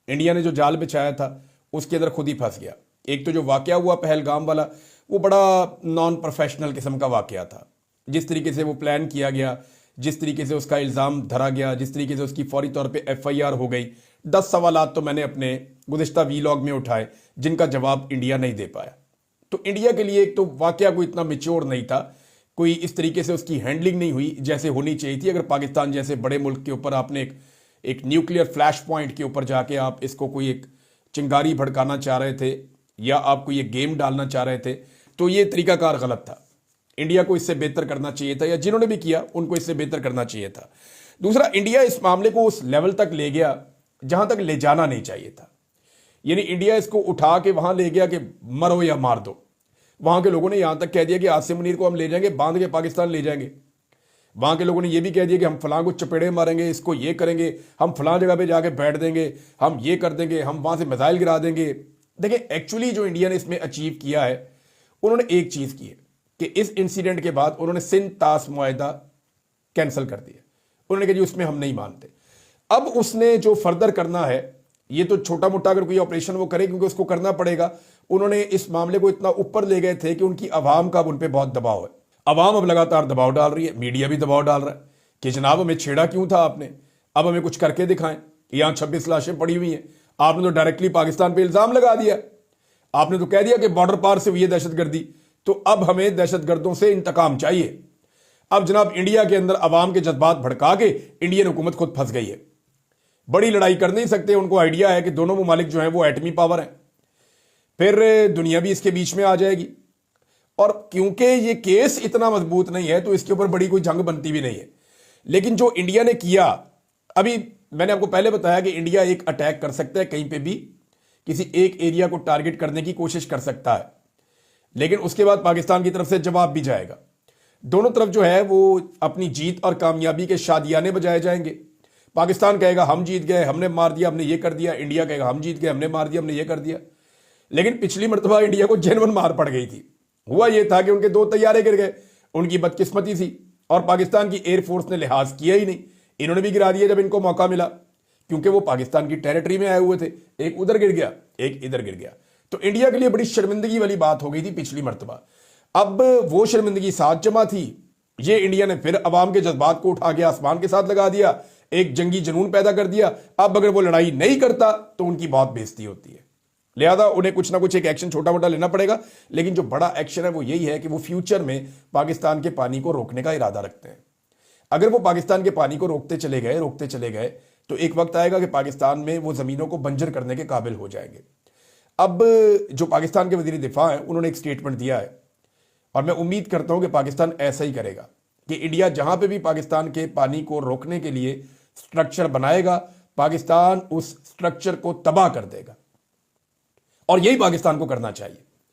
India ने जो जाल बिछाया था उसके अंदर खुद ही फंस गया। एक तो जो वाकया हुआ पहलगाम वाला, वो बड़ा नॉन प्रोफेशनल किस्म का वाकया था। जिस तरीके से वो प्लान किया गया, जिस तरीके से उसका इल्ज़ाम धरा गया, जिस तरीके से उसकी फौरी तौर पे FIR हो गई, 10 सवालात तो मैंने अपने गुज़िश्ता वीलॉग में उठाए जिनका जवाब इंडिया नहीं दे पाया। तो इंडिया के लिए एक तो वाकया कोई इतना मिच्योर नहीं था, कोई इस तरीके से उसकी हैंडलिंग नहीं हुई जैसे होनी चाहिए थी। अगर पाकिस्तान जैसे बड़े मुल्क के ऊपर आपने एक न्यूक्लियर फ्लैश पॉइंट के ऊपर जाके आप इसको कोई एक चिंगारी भड़काना चाह रहे थे या आप कोई एक गेम डालना चाह रहे थे, तो ये तरीकाकार गलत था। इंडिया को इससे बेहतर करना चाहिए था, या जिन्होंने भी किया उनको इससे बेहतर करना चाहिए था। दूसरा, इंडिया इस मामले को उस लेवल तक ले गया जहां तक ले जाना नहीं चाहिए था। यानी इंडिया इसको उठा के वहां ले गया कि मरो या मार दो। वहां के लोगों ने यहां तक कह दिया कि आसिम मुनीर को हम ले जाएंगे, बांध के पाकिस्तान ले जाएंगे। वहां के लोगों ने यह भी कह दिया कि हम फलां को चपेड़े मारेंगे, इसको ये करेंगे, हम फलां जगह पे जाके बैठ देंगे, हम ये कर देंगे, हम वहां से मिसाइल गिरा देंगे। देखिए, एक्चुअली जो इंडिया ने इसमें अचीव किया है, उन्होंने एक चीज की है कि इस इंसिडेंट के बाद उन्होंने सिंध ताश मुआहदा कैंसिल कर दिया। उन्होंने कहा जी उसमें हम नहीं मानते। अब उसने जो फर्दर करना है, ये तो छोटा मोटा अगर कोई ऑपरेशन वो करे, क्योंकि उसको करना पड़ेगा। उन्होंने इस मामले को इतना ऊपर ले गए थे कि उनकी आवाम का उन पर बहुत दबाव है। आवाम अब लगातार दबाव डाल रही है, मीडिया भी दबाव डाल रहा है कि जनाब हमें छेड़ा क्यों था आपने, अब हमें कुछ करके दिखाएं। यहां 26 लाशें पड़ी हुई हैं, आपने तो डायरेक्टली पाकिस्तान पे इल्जाम लगा दिया। आपने तो कह दिया कि बॉर्डर पार से हुई है दहशतगर्दी, तो अब हमें दहशतगर्दों से इंतकाम चाहिए। अब जनाब इंडिया के अंदर अवाम के जज्बात भड़का के इंडियन हुकूमत खुद फंस गई है। बड़ी लड़ाई कर नहीं सकते, उनको आइडिया है कि दोनों ममालिक जो हैं वो एटमी पावर हैं, फिर दुनिया भी इसके बीच में आ जाएगी। और क्योंकि ये केस इतना मजबूत नहीं है तो इसके ऊपर बड़ी कोई जंग बनती भी नहीं है। लेकिन जो इंडिया ने किया, अभी मैंने आपको पहले बताया कि इंडिया एक अटैक कर सकता है, कहीं पे भी किसी एक एरिया को टारगेट करने की कोशिश कर सकता है, लेकिन उसके बाद पाकिस्तान की तरफ से जवाब भी जाएगा। दोनों तरफ जो है वो अपनी जीत और कामयाबी के शादियाने बजाए जाएंगे। पाकिस्तान कहेगा हम जीत गए, हमने मार दिया, हमने ये कर दिया। इंडिया कहेगा हम जीत गए, हमने मार दिया, हमने ये कर दिया। लेकिन पिछली मरतबा इंडिया को जेन्युइन मार पड़ गई थी। हुआ ये था कि उनके 2 तैयारे गिर गए, उनकी बदकिस्मती थी, और पाकिस्तान की एयरफोर्स ने लिहाज किया ही नहीं। इन्होंने भी गिरा दिया जब इनको मौका मिला, क्योंकि वो पाकिस्तान की टेरिटरी में आए हुए थे। एक उधर गिर गया, एक इधर गिर गया। तो इंडिया के लिए बड़ी शर्मिंदगी वाली बात हो गई थी पिछली मरतबा। अब वो शर्मिंदगी साथ जमा थी, ये इंडिया ने फिर अवाम के जज्बात को उठा के आसमान के साथ लगा दिया, एक जंगी जुनून पैदा कर दिया। अब अगर वो लड़ाई नहीं करता तो उनकी बहुत बेइज्जती होती है। लिहाजा उन्हें कुछ ना कुछ एक एक्शन छोटा मोटा लेना पड़ेगा। लेकिन जो बड़ा एक्शन है वो यही है कि वो फ्यूचर में पाकिस्तान के पानी को रोकने का इरादा रखते हैं। अगर वो पाकिस्तान के पानी को रोकते चले गए तो एक वक्त आएगा कि पाकिस्तान में वो जमीनों को बंजर करने के काबिल हो जाएंगे। अब जो पाकिस्तान के वजीर दिफा हैं, उन्होंने एक स्टेटमेंट दिया है, और मैं उम्मीद करता हूं कि पाकिस्तान ऐसा ही करेगा कि इंडिया जहां पे भी पाकिस्तान के पानी को रोकने के लिए स्ट्रक्चर बनाएगा, पाकिस्तान उस स्ट्रक्चर को तबाह कर देगा। और यही पाकिस्तान को करना चाहिए।